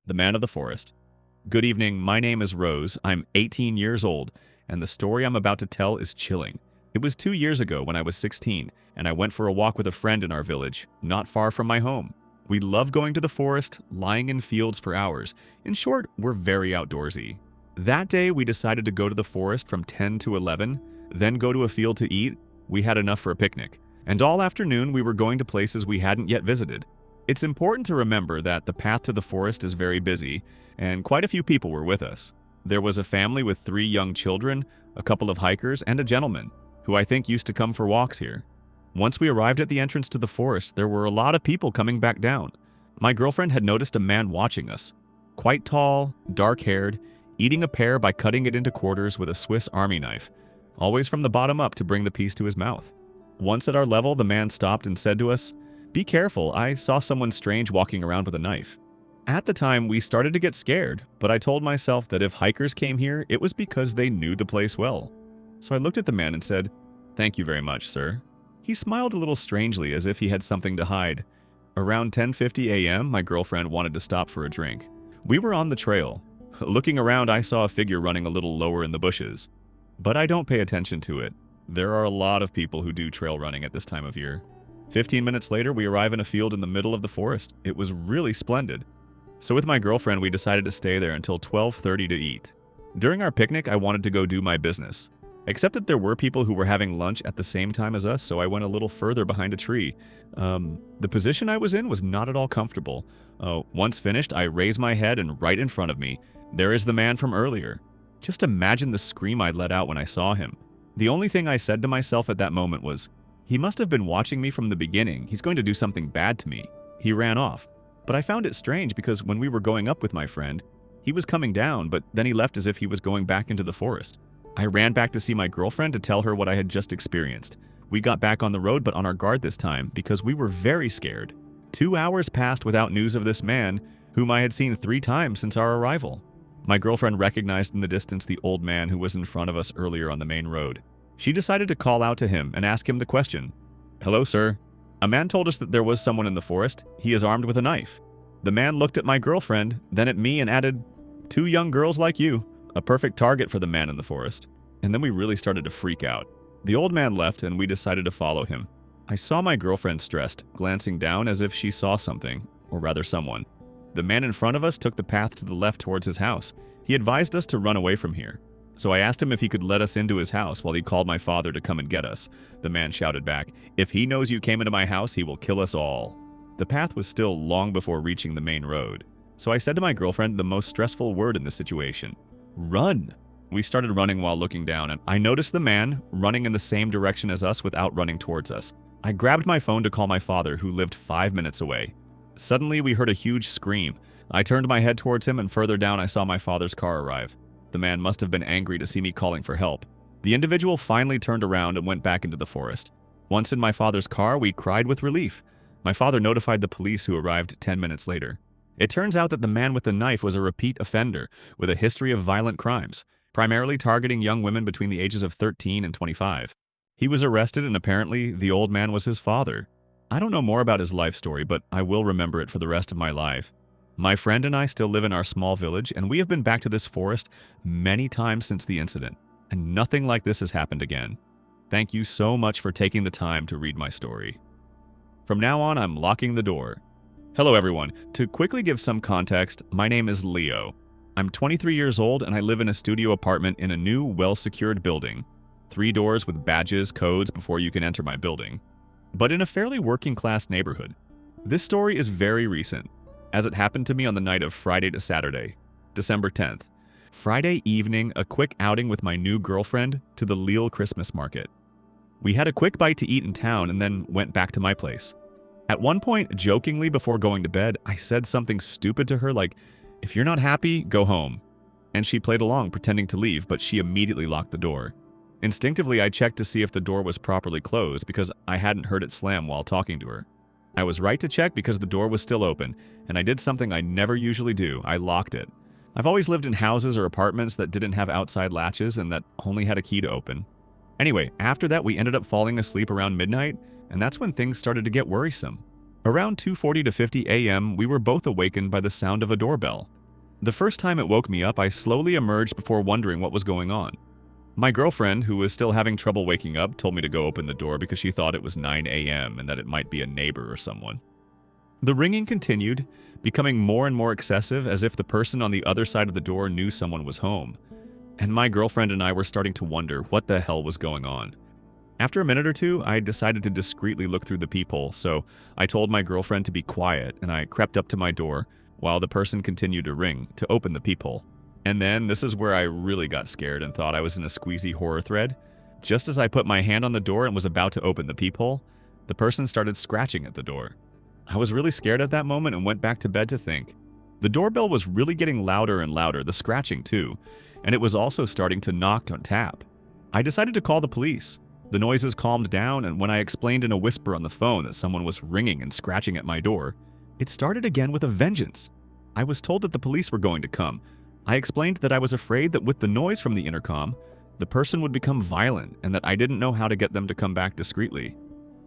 The Man of the Forest. Good evening, my name is Rose. I'm 18 years old, and the story I'm about to tell is chilling. It was 2 years ago when I was 16, and I went for a walk with a friend in our village, not far from my home. We love going to the forest, lying in fields for hours. In short, we're very outdoorsy. That day, we decided to go to the forest from 10 to 11, then go to a field to eat. We had enough for a picnic. And all afternoon, we were going to places we hadn't yet visited. It's important to remember that the path to the forest is very busy, and quite a few people were with us. There was a family with 3 young children, a couple of hikers, and a gentleman, who I think used to come for walks here. Once we arrived at the entrance to the forest, there were a lot of people coming back down. My girlfriend had noticed a man watching us. Quite tall, dark-haired, eating a pear by cutting it into quarters with a Swiss Army knife, always from the bottom up to bring the piece to his mouth. Once at our level, the man stopped and said to us, "Be careful, I saw someone strange walking around with a knife." At the time, we started to get scared, but I told myself that if hikers came here, it was because they knew the place well. So I looked at the man and said, "Thank you very much, sir." He smiled a little strangely as if he had something to hide. Around 10:50 a.m., my girlfriend wanted to stop for a drink. We were on the trail. Looking around, I saw a figure running a little lower in the bushes. But I don't pay attention to it. There are a lot of people who do trail running at this time of year. 15 minutes later, we arrive in a field in the middle of the forest. It was really splendid. So with my girlfriend, we decided to stay there until 12:30 to eat. During our picnic, I wanted to go do my business. Except that there were people who were having lunch at the same time as us, so I went a little further behind a tree. The position I was in was not at all comfortable. Once finished, I raised my head, and right in front of me, there is the man from earlier. Just imagine the scream I let out when I saw him. The only thing I said to myself at that moment was, "He must have been watching me from the beginning. He's going to do something bad to me." He ran off. But I found it strange because when we were going up with my friend, he was coming down, but then he left as if he was going back into the forest. I ran back to see my girlfriend to tell her what I had just experienced. We got back on the road, but on our guard this time because we were very scared. 2 hours passed without news of this man, whom I had seen 3 times since our arrival. My girlfriend recognized in the distance the old man who was in front of us earlier on the main road. She decided to call out to him and ask him the question. "Hello, sir. A man told us that there was someone in the forest. He is armed with a knife." The man looked at my girlfriend, then at me and added, "2 young girls like you. A perfect target for the man in the forest." And then we really started to freak out. The old man left and we decided to follow him. I saw my girlfriend stressed, glancing down as if she saw something, or rather someone. The man in front of us took the path to the left towards his house. He advised us to run away from here. So I asked him if he could let us into his house while he called my father to come and get us. The man shouted back, "If he knows you came into my house, he will kill us all." The path was still long before reaching the main road. So I said to my girlfriend the most stressful word in this situation: "Run!" We started running while looking down, and I noticed the man running in the same direction as us without running towards us. I grabbed my phone to call my father, who lived 5 minutes away. Suddenly, we heard a huge scream. I turned my head towards him, and further down I saw my father's car arrive. The man must have been angry to see me calling for help. The individual finally turned around and went back into the forest. Once in my father's car, we cried with relief. My father notified the police, who arrived 10 minutes later. It turns out that the man with the knife was a repeat offender with a history of violent crimes, primarily targeting young women between the ages of 13 and 25. He was arrested, and apparently the old man was his father. I don't know more about his life story, but I will remember it for the rest of my life. My friend and I still live in our small village, and we have been back to this forest many times since the incident, and nothing like this has happened again. Thank you so much for taking the time to read my story. From now on, I'm locking the door. Hello everyone. To quickly give some context, my name is Leo. I'm 23 years old and I live in a studio apartment in a new, well-secured building. 3 doors with badges, codes before you can enter my building. But in a fairly working-class neighborhood. This story is very recent, as it happened to me on the night of Friday to Saturday, December 10th. Friday evening, a quick outing with my new girlfriend to the Lille Christmas market. We had a quick bite to eat in town and then went back to my place. At one point, jokingly before going to bed, I said something stupid to her like, "If you're not happy, go home." And she played along, pretending to leave, but she immediately locked the door. Instinctively, I checked to see if the door was properly closed because I hadn't heard it slam while talking to her. I was right to check because the door was still open, and I did something I never usually do. I locked it. I've always lived in houses or apartments that didn't have outside latches and that only had a key to open. Anyway, after that we ended up falling asleep around midnight, and that's when things started to get worrisome. Around 2:40 to 50 a.m., we were both awakened by the sound of a doorbell. The first time it woke me up, I slowly emerged before wondering what was going on. My girlfriend, who was still having trouble waking up, told me to go open the door because she thought it was 9 a.m. and that it might be a neighbor or someone. The ringing continued, becoming more and more excessive as if the person on the other side of the door knew someone was home. And my girlfriend and I were starting to wonder what the hell was going on. After a minute or two, I decided to discreetly look through the peephole, so I told my girlfriend to be quiet and I crept up to my door while the person continued to ring to open the peephole. And then this is where I really got scared and thought I was in a squeezy horror thread. Just as I put my hand on the door and was about to open the peephole, the person started scratching at the door. I was really scared at that moment and went back to bed to think. The doorbell was really getting louder and louder, the scratching too, and it was also starting to knock on tap. I decided to call the police. The noises calmed down, and when I explained in a whisper on the phone that someone was ringing and scratching at my door, it started again with a vengeance. I was told that the police were going to come. I explained that I was afraid that with the noise from the intercom, the person would become violent and that I didn't know how to get them to come back discreetly.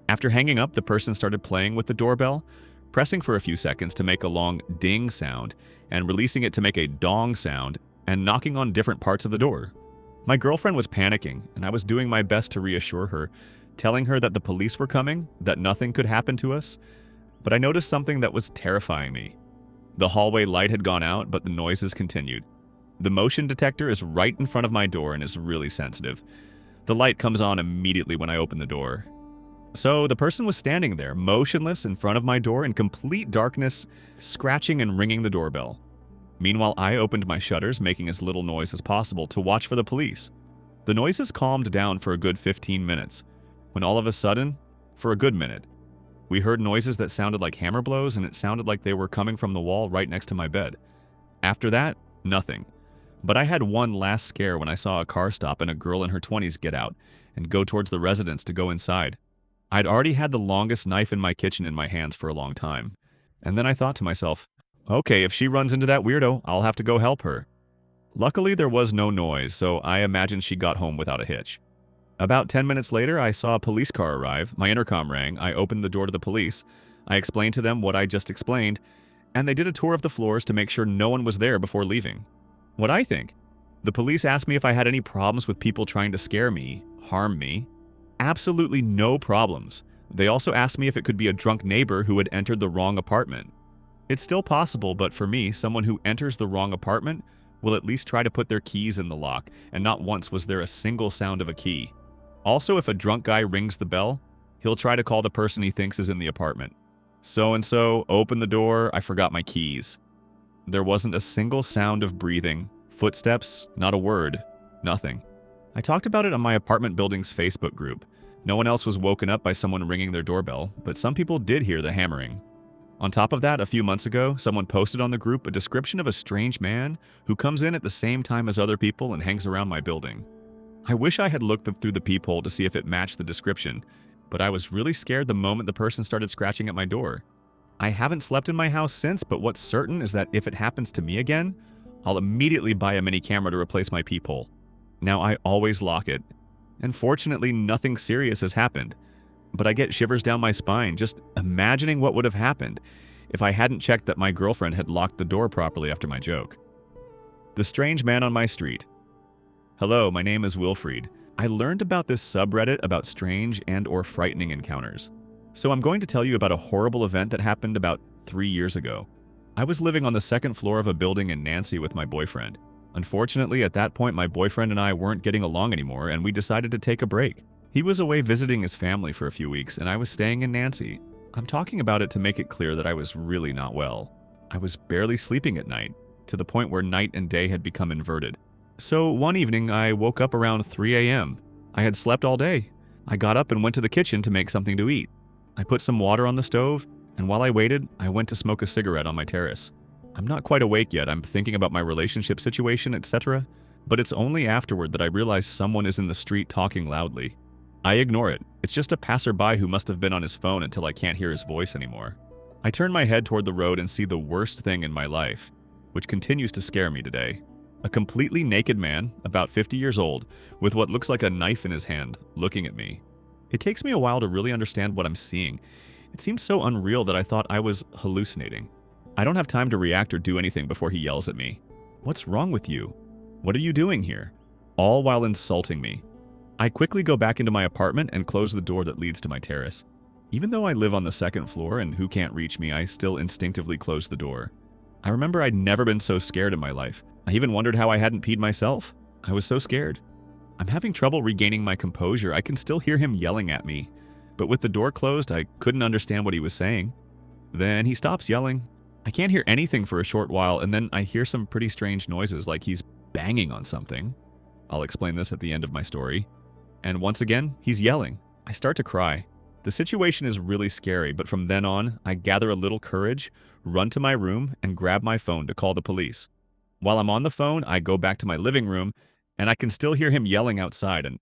After hanging up, the person started playing with the doorbell, pressing for a few seconds to make a long ding sound and releasing it to make a dong sound and knocking on different parts of the door. My girlfriend was panicking, and I was doing my best to reassure her, telling her that the police were coming, that nothing could happen to us. But I noticed something that was terrifying me. The hallway light had gone out, but the noises continued. The motion detector is right in front of my door and is really sensitive. The light comes on immediately when I open the door. So the person was standing there, motionless in front of my door in complete darkness, scratching and ringing the doorbell. Meanwhile, I opened my shutters, making as little noise as possible to watch for the police. The noises calmed down for a good 15 minutes, when all of a sudden, for a good minute, we heard noises that sounded like hammer blows, and it sounded like they were coming from the wall right next to my bed. After that, nothing. But I had one last scare when I saw a car stop and a girl in her 20s get out and go towards the residence to go inside. I'd already had the longest knife in my kitchen in my hands for a long time. And then I thought to myself, okay, if she runs into that weirdo, I'll have to go help her. Luckily, there was no noise, so I imagined she got home without a hitch. About 10 minutes later, I saw a police car arrive, my intercom rang, I opened the door to the police, I explained to them what I just explained, and they did a tour of the floors to make sure no one was there before leaving. What I think? The police asked me if I had any problems with people trying to scare me, harm me. Absolutely no problems. They also asked me if it could be a drunk neighbor who had entered the wrong apartment. It's still possible, but for me, someone who enters the wrong apartment will at least try to put their keys in the lock, and not once was there a single sound of a key. Also, if a drunk guy rings the bell, he'll try to call the person he thinks is in the apartment. So-and-so, open the door, I forgot my keys. There wasn't a single sound of breathing, footsteps, not a word, nothing. I talked about it on my apartment building's Facebook group. No one else was woken up by someone ringing their doorbell, but some people did hear the hammering. On top of that, a few months ago, someone posted on the group a description of a strange man who comes in at the same time as other people and hangs around my building. I wish I had looked through the peephole to see if it matched the description, but I was really scared the moment the person started scratching at my door. I haven't slept in my house since, but what's certain is that if it happens to me again, I'll immediately buy a mini camera to replace my peephole. Now I always lock it, and fortunately nothing serious has happened. But I get shivers down my spine just imagining what would have happened if I hadn't checked that my girlfriend had locked the door properly after my joke. The strange man on my street. Hello, my name is Wilfried. I learned about this subreddit about strange and/or frightening encounters. So I'm going to tell you about a horrible event that happened about 3 years ago. I was living on the second floor of a building in Nancy with my boyfriend. Unfortunately, at that point, my boyfriend and I weren't getting along anymore, and we decided to take a break. He was away visiting his family for a few weeks, and I was staying in Nancy. I'm talking about it to make it clear that I was really not well. I was barely sleeping at night, to the point where night and day had become inverted. So one evening, I woke up around 3 a.m. I had slept all day. I got up and went to the kitchen to make something to eat. I put some water on the stove, and while I waited, I went to smoke a cigarette on my terrace. I'm not quite awake yet, I'm thinking about my relationship situation, etc., but it's only afterward that I realize someone is in the street talking loudly. I ignore it. It's just a passerby who must have been on his phone until I can't hear his voice anymore. I turn my head toward the road and see the worst thing in my life, which continues to scare me today. A completely naked man, about 50 years old, with what looks like a knife in his hand, looking at me. It takes me a while to really understand what I'm seeing. It seemed so unreal that I thought I was hallucinating. I don't have time to react or do anything before he yells at me. "What's wrong with you? What are you doing here?" All while insulting me. I quickly go back into my apartment and close the door that leads to my terrace. Even though I live on the second floor and who can't reach me, I still instinctively close the door. I remember I'd never been so scared in my life. I even wondered how I hadn't peed myself. I was so scared. I'm having trouble regaining my composure. I can still hear him yelling at me. But with the door closed, I couldn't understand what he was saying. Then he stops yelling. I can't hear anything for a short while, and then I hear some pretty strange noises, like he's banging on something. I'll explain this at the end of my story. And once again, he's yelling. I start to cry. The situation is really scary, but from then on, I gather a little courage, run to my room, and grab my phone to call the police. While I'm on the phone, I go back to my living room, and I can still hear him yelling outside, and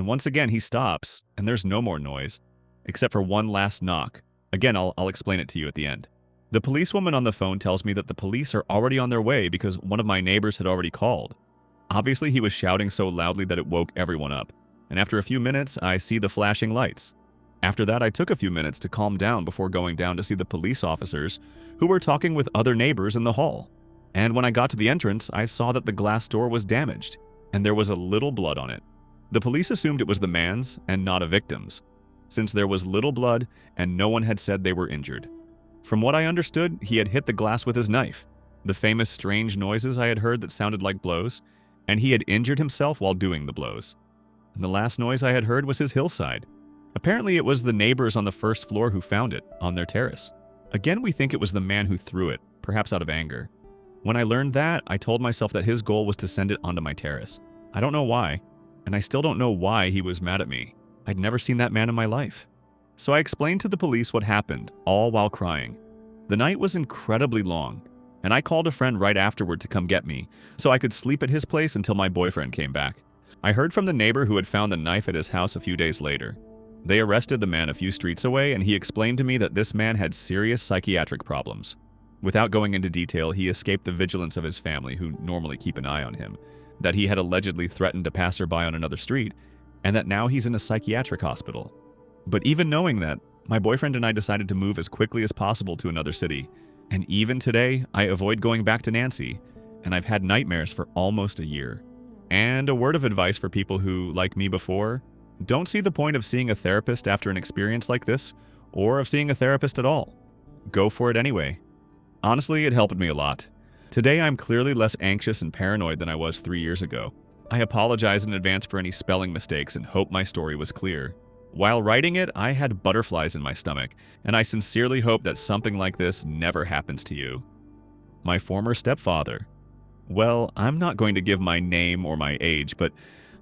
once again he stops, and there's no more noise, except for one last knock. Again, I'll explain it to you at the end. The policewoman on the phone tells me that the police are already on their way because one of my neighbors had already called. Obviously, he was shouting so loudly that it woke everyone up, and after a few minutes, I see the flashing lights. After that, I took a few minutes to calm down before going down to see the police officers who were talking with other neighbors in the hall. And when I got to the entrance, I saw that the glass door was damaged, and there was a little blood on it. The police assumed it was the man's and not a victim's, since there was little blood and no one had said they were injured. From what I understood, he had hit the glass with his knife, the famous strange noises I had heard that sounded like blows, and he had injured himself while doing the blows. And the last noise I had heard was his hillside. Apparently, it was the neighbors on the first floor who found it, on their terrace. Again, we think it was the man who threw it, perhaps out of anger. When I learned that, I told myself that his goal was to send it onto my terrace. I don't know why, and I still don't know why he was mad at me. I'd never seen that man in my life. So I explained to the police what happened, all while crying. The night was incredibly long, and I called a friend right afterward to come get me, so I could sleep at his place until my boyfriend came back. I heard from the neighbor who had found the knife at his house a few days later. They arrested the man a few streets away, and he explained to me that this man had serious psychiatric problems. Without going into detail, he escaped the vigilance of his family, who normally keep an eye on him, that he had allegedly threatened a passerby on another street, and that now he's in a psychiatric hospital. But even knowing that, my boyfriend and I decided to move as quickly as possible to another city, and even today, I avoid going back to Nancy, and I've had nightmares for almost a year. And a word of advice for people who, like me before, don't see the point of seeing a therapist after an experience like this, or of seeing a therapist at all. Go for it anyway. Honestly, it helped me a lot. Today, I'm clearly less anxious and paranoid than I was 3 years ago. I apologize in advance for any spelling mistakes and hope my story was clear. While writing it, I had butterflies in my stomach, and I sincerely hope that something like this never happens to you. My former stepfather. Well, I'm not going to give my name or my age, but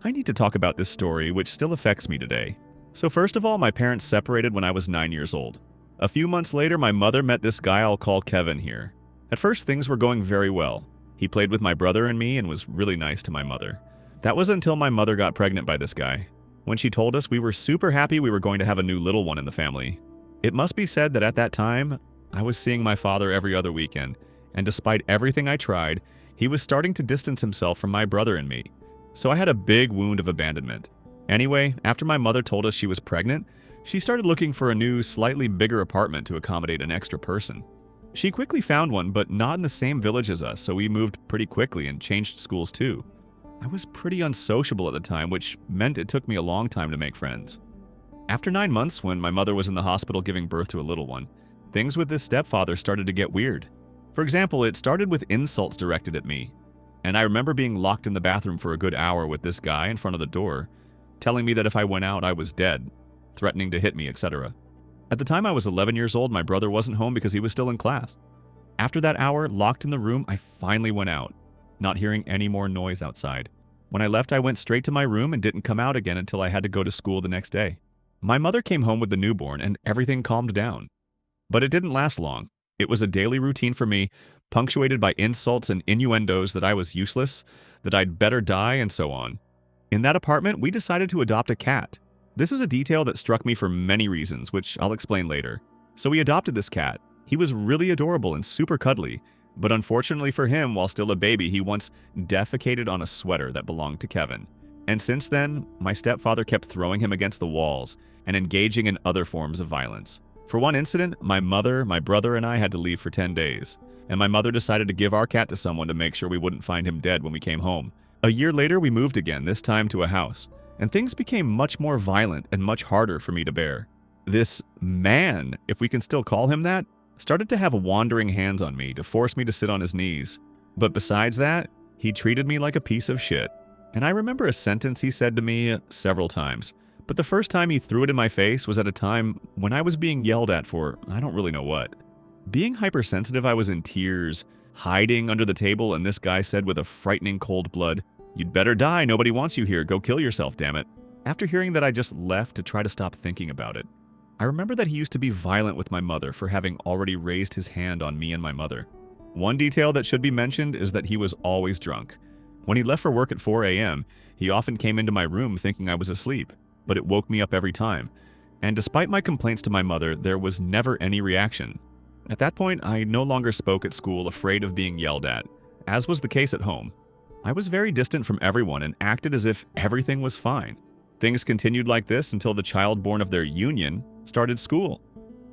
I need to talk about this story, which still affects me today. So first of all, my parents separated when I was 9 years old. A few months later, my mother met this guy I'll call Kevin here. At first, things were going very well. He played with my brother and me and was really nice to my mother. That was until my mother got pregnant by this guy. When she told us, we were super happy we were going to have a new little one in the family. It must be said that at that time, I was seeing my father every other weekend, and despite everything I tried, he was starting to distance himself from my brother and me. So I had a big wound of abandonment. Anyway, after my mother told us she was pregnant, she started looking for a new, slightly bigger apartment to accommodate an extra person. She quickly found one, but not in the same village as us, so we moved pretty quickly and changed schools too. I was pretty unsociable at the time, which meant it took me a long time to make friends. After 9 months, when my mother was in the hospital giving birth to a little one, things with this stepfather started to get weird. For example, it started with insults directed at me. And I remember being locked in the bathroom for a good hour with this guy in front of the door, telling me that if I went out, I was dead, threatening to hit me, etc. At the time I was 11 years old, my brother wasn't home because he was still in class. After that hour, locked in the room, I finally went out, not hearing any more noise outside. When I left, I went straight to my room and didn't come out again until I had to go to school the next day. My mother came home with the newborn and everything calmed down. But it didn't last long. It was a daily routine for me, punctuated by insults and innuendos that I was useless, that I'd better die, and so on. In that apartment, we decided to adopt a cat. This is a detail that struck me for many reasons, which I'll explain later. So we adopted this cat. He was really adorable and super cuddly, but unfortunately for him, while still a baby, he once defecated on a sweater that belonged to Kevin. And since then, my stepfather kept throwing him against the walls and engaging in other forms of violence. For one incident, my mother, my brother, and I had to leave for 10 days, and my mother decided to give our cat to someone to make sure we wouldn't find him dead when we came home. A year later, we moved again, this time to a house, and things became much more violent and much harder for me to bear. This man, if we can still call him that, started to have wandering hands on me to force me to sit on his knees. But besides that, he treated me like a piece of shit. And I remember a sentence he said to me several times, but the first time he threw it in my face was at a time when I was being yelled at for I don't really know what. Being hypersensitive, I was in tears, hiding under the table, and this guy said with a frightening cold blood, "You'd better die, nobody wants you here, go kill yourself, damn it." After hearing that, I just left to try to stop thinking about it. I remember that he used to be violent with my mother for having already raised his hand on me and my mother. One detail that should be mentioned is that he was always drunk. When he left for work at 4 a.m., he often came into my room thinking I was asleep, but it woke me up every time. And despite my complaints to my mother, there was never any reaction. At that point, I no longer spoke at school afraid of being yelled at, as was the case at home. I was very distant from everyone and acted as if everything was fine. Things continued like this until the child born of their union started school.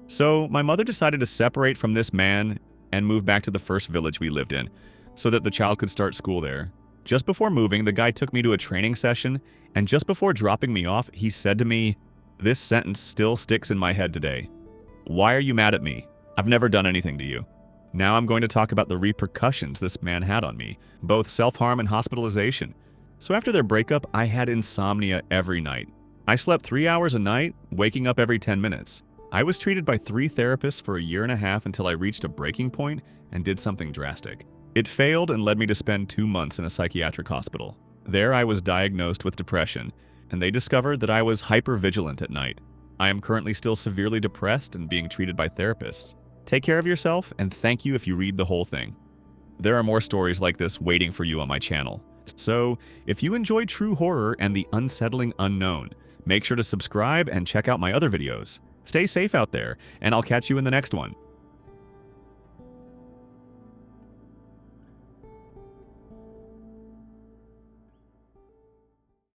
So my mother decided to separate from this man and move back to the first village we lived in so that the child could start school there. Just before moving, the guy took me to a training session, and just before dropping me off, he said to me, this sentence still sticks in my head today. "Why are you mad at me? I've never done anything to you." Now I'm going to talk about the repercussions this man had on me, both self-harm and hospitalization. So after their breakup, I had insomnia every night. I slept 3 hours a night, waking up every 10 minutes. I was treated by 3 therapists for a year and a half until I reached a breaking point and did something drastic. It failed and led me to spend 2 months in a psychiatric hospital. There I was diagnosed with depression, and they discovered that I was hypervigilant at night. I am currently still severely depressed and being treated by therapists. Take care of yourself, and thank you if you read the whole thing. There are more stories like this waiting for you on my channel. So, if you enjoy true horror and the unsettling unknown, make sure to subscribe and check out my other videos. Stay safe out there, and I'll catch you in the next one.